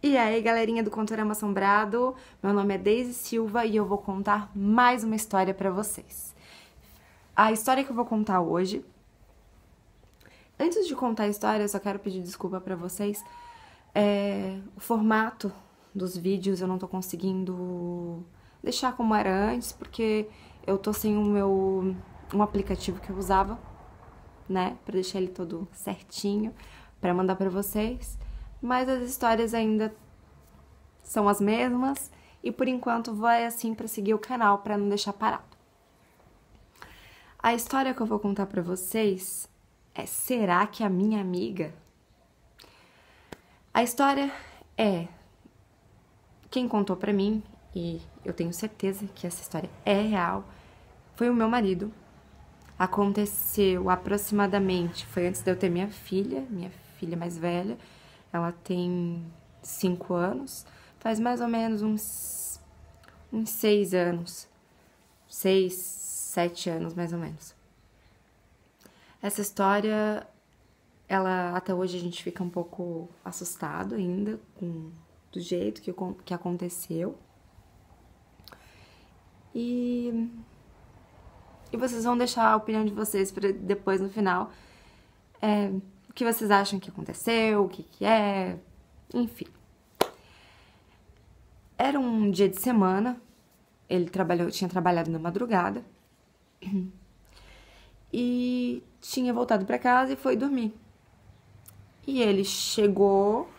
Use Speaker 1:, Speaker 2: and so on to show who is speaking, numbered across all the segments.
Speaker 1: E aí, galerinha do Contorama Assombrado, meu nome é Deise Silva e eu vou contar mais uma história pra vocês. A história que eu vou contar hoje... Antes de contar a história, eu só quero pedir desculpa pra vocês. O formato dos vídeos eu não tô conseguindo deixar como era antes, porque eu tô sem um aplicativo que eu usava, né, pra deixar ele todo certinho, pra mandar pra vocês. Mas as histórias ainda são as mesmas e por enquanto vai assim pra seguir o canal, pra não deixar parado. A história que eu vou contar pra vocês é Será que a minha amiga? A história é... Quem contou pra mim, e eu tenho certeza que essa história é real, foi o meu marido. Aconteceu aproximadamente, foi antes de eu ter minha filha mais velha. Ela tem 5 anos, faz mais ou menos uns 6 anos, 6, 7 anos mais ou menos. Essa história, até hoje a gente fica um pouco assustado ainda do jeito que aconteceu. E vocês vão deixar a opinião de vocês pra depois no final. O que vocês acham que aconteceu, o que é, enfim. Era um dia de semana, ele tinha trabalhado na madrugada e tinha voltado pra casa e foi dormir. E ele chegou,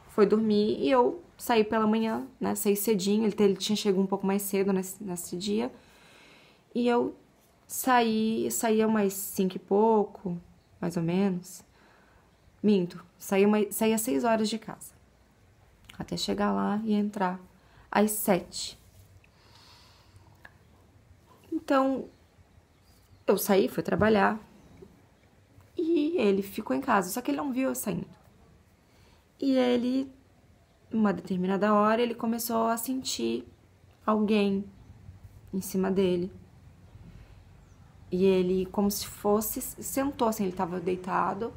Speaker 1: foi dormir e eu saí pela manhã, né, saí cedinho, ele tinha chegado um pouco mais cedo nesse dia. E eu saía umas 5 e pouco, mais ou menos. Minto, saía 6 horas de casa. Até chegar lá e entrar às 7. Então, eu saí, fui trabalhar. E ele ficou em casa, só que ele não viu eu saindo. E ele, numa determinada hora, ele começou a sentir alguém em cima dele. E ele, como se fosse, sentou assim, ele tava deitado.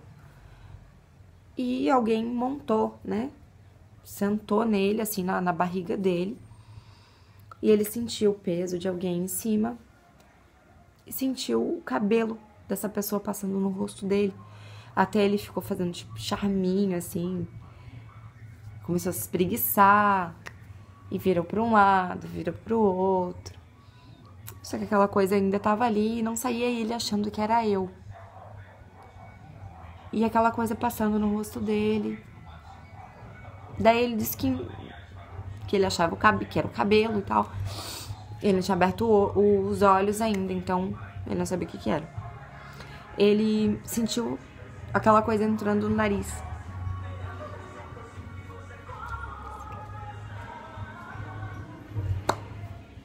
Speaker 1: E alguém montou, né? Sentou nele, assim, na barriga dele. E ele sentiu o peso de alguém em cima. E sentiu o cabelo dessa pessoa passando no rosto dele. Até ele ficou fazendo, tipo, charminho, assim. Começou a se espreguiçar. E virou pra um lado, virou pro outro. Só que aquela coisa ainda tava ali e não saía ele achando que era eu. E aquela coisa passando no rosto dele. Daí ele disse que ele achava que era o cabelo e tal. Ele não tinha aberto os olhos ainda, então ele não sabia o que era. Ele sentiu aquela coisa entrando no nariz.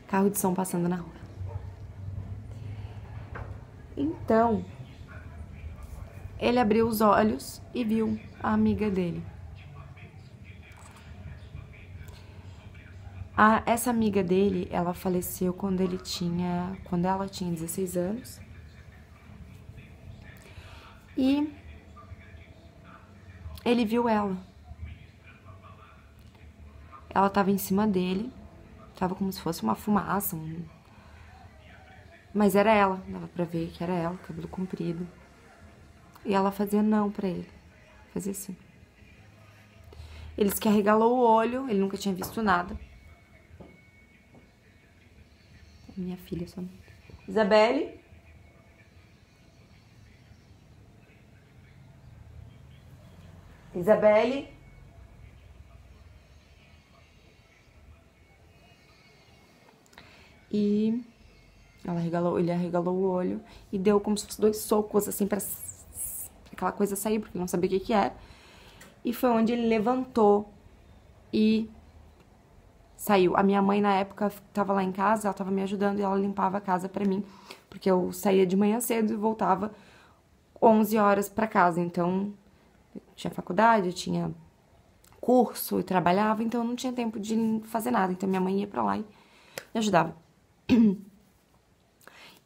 Speaker 1: Carro de som passando na rua. Então, ele abriu os olhos e viu a amiga dele. Essa amiga dele, ela faleceu quando ela tinha 16 anos. E ele viu ela. Ela tava em cima dele, tava como se fosse uma fumaça, mas era ela, dava pra ver que era ela, cabelo comprido. E ela fazia não pra ele, fazia assim. Ele disse que arregalou o olho, ele nunca tinha visto nada. Minha filha só. Isabelle? Isabelle? E ele arregalou o olho e deu como se fosse 2 socos, assim, pra aquela coisa sair, porque ele não sabia o que era. E foi onde ele levantou e saiu. A minha mãe, na época, tava lá em casa, ela tava me ajudando e ela limpava a casa pra mim, porque eu saía de manhã cedo e voltava 11 horas pra casa. Então, eu tinha faculdade, eu tinha curso e trabalhava, então eu não tinha tempo de fazer nada. Então, minha mãe ia pra lá e me ajudava.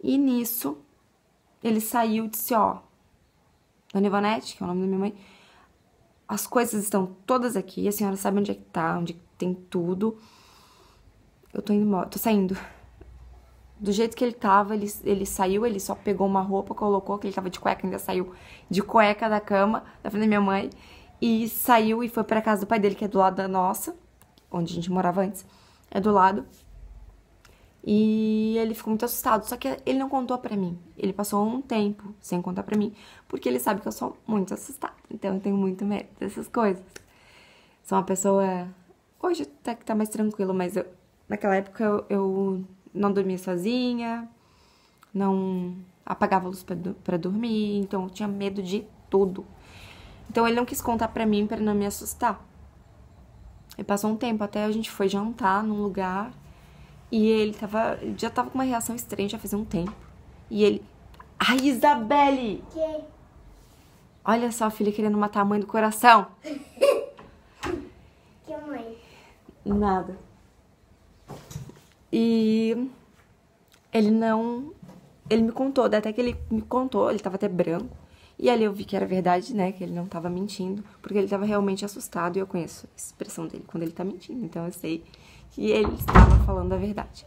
Speaker 1: E nisso, ele saiu e disse, ó, Dona Ivonete, que é o nome da minha mãe, as coisas estão todas aqui, a senhora sabe onde é que tá, onde tem tudo. Eu tô indo embora, tô saindo. Do jeito que ele tava, ele saiu, ele só pegou uma roupa, colocou, que ele tava de cueca, ainda saiu de cueca da cama, da frente da minha mãe, e saiu e foi pra casa do pai dele, que é do lado da nossa, onde a gente morava antes, é do lado. E ele ficou muito assustado, só que ele não contou pra mim. Ele passou um tempo sem contar pra mim, porque ele sabe que eu sou muito assustada, então eu tenho muito medo dessas coisas. Sou uma pessoa... Hoje até que tá mais tranquilo, mas naquela época eu não dormia sozinha, não apagava a luz pra dormir, então eu tinha medo de tudo. Então ele não quis contar pra mim pra não me assustar. E passou um tempo, até a gente foi jantar num lugar e ele já tava com uma reação estranha, já fazia um tempo. E ele... Ai, Isabelle!
Speaker 2: Que?
Speaker 1: Olha só a filha querendo matar a mãe do coração.
Speaker 2: Que mãe?
Speaker 1: Nada. E ele me contou, até que ele me contou, ele tava até branco. E ali eu vi que era verdade, né, que ele não tava mentindo, porque ele tava realmente assustado e eu conheço a expressão dele quando ele tá mentindo, então eu sei que ele estava falando a verdade.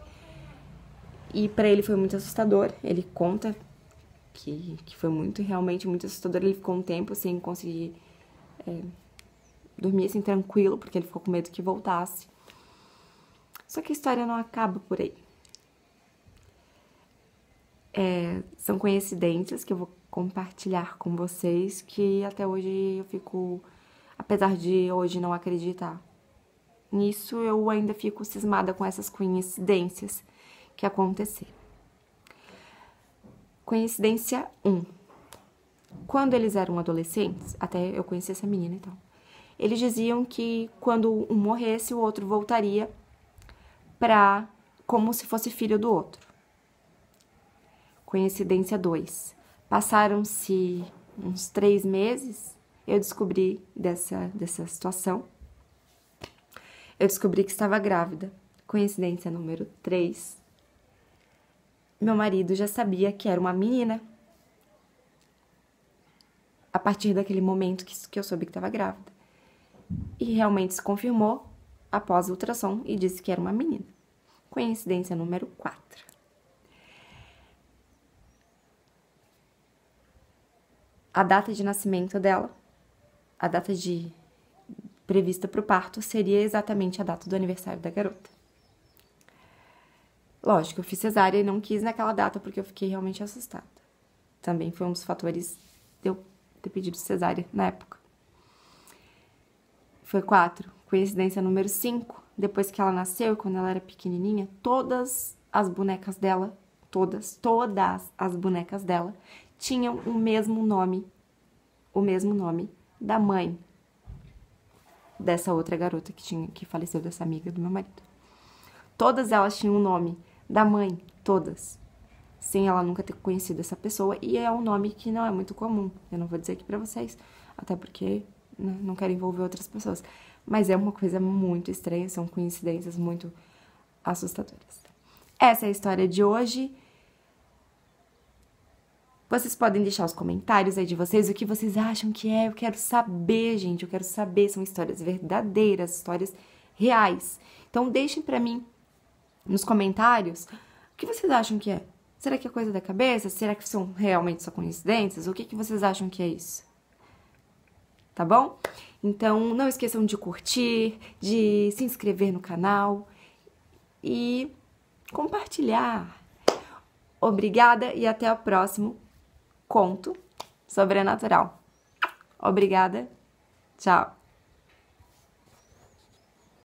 Speaker 1: E pra ele foi muito assustador, ele conta que foi realmente muito assustador, ele ficou um tempo sem conseguir dormir assim tranquilo, porque ele ficou com medo que voltasse. Só que a história não acaba por aí. São coincidências que eu vou compartilhar com vocês, que até hoje eu fico, apesar de hoje não acreditar nisso, eu ainda fico cismada com essas coincidências que aconteceram. Coincidência 1. Quando eles eram adolescentes, até eu conheci essa menina, então, eles diziam que quando um morresse, o outro voltaria como se fosse filho do outro. Coincidência 2. Passaram-se uns 3 meses, eu descobri dessa situação. Eu descobri que estava grávida. Coincidência número 3. Meu marido já sabia que era uma menina. A partir daquele momento que eu soube que estava grávida. E realmente se confirmou após o ultrassom e disse que era uma menina. Coincidência número 4. A data de nascimento dela, a data prevista para o parto, seria exatamente a data do aniversário da garota. Lógico, eu fiz cesárea e não quis naquela data porque eu fiquei realmente assustada. Também foi um dos fatores de eu ter pedido cesárea na época. Foi 4. Coincidência número 5. Depois que ela nasceu, quando ela era pequenininha, todas as bonecas dela, todas as bonecas dela, tinham o mesmo nome da mãe dessa outra garota que faleceu, dessa amiga do meu marido. Todas elas tinham o nome da mãe, todas, sem ela nunca ter conhecido essa pessoa, e é um nome que não é muito comum. Eu não vou dizer aqui pra vocês, até porque não quero envolver outras pessoas, mas é uma coisa muito estranha, são coincidências muito assustadoras. Essa é a história de hoje. Vocês podem deixar os comentários aí de vocês, o que vocês acham que é. Eu quero saber, gente, eu quero saber. São histórias verdadeiras, histórias reais. Então, deixem pra mim nos comentários o que vocês acham que é. Será que é coisa da cabeça? Será que são realmente só coincidências? O que vocês acham que é isso? Tá bom? Então, não esqueçam de curtir, de se inscrever no canal e compartilhar. Obrigada e até o próximo conto sobrenatural. Obrigada. Tchau.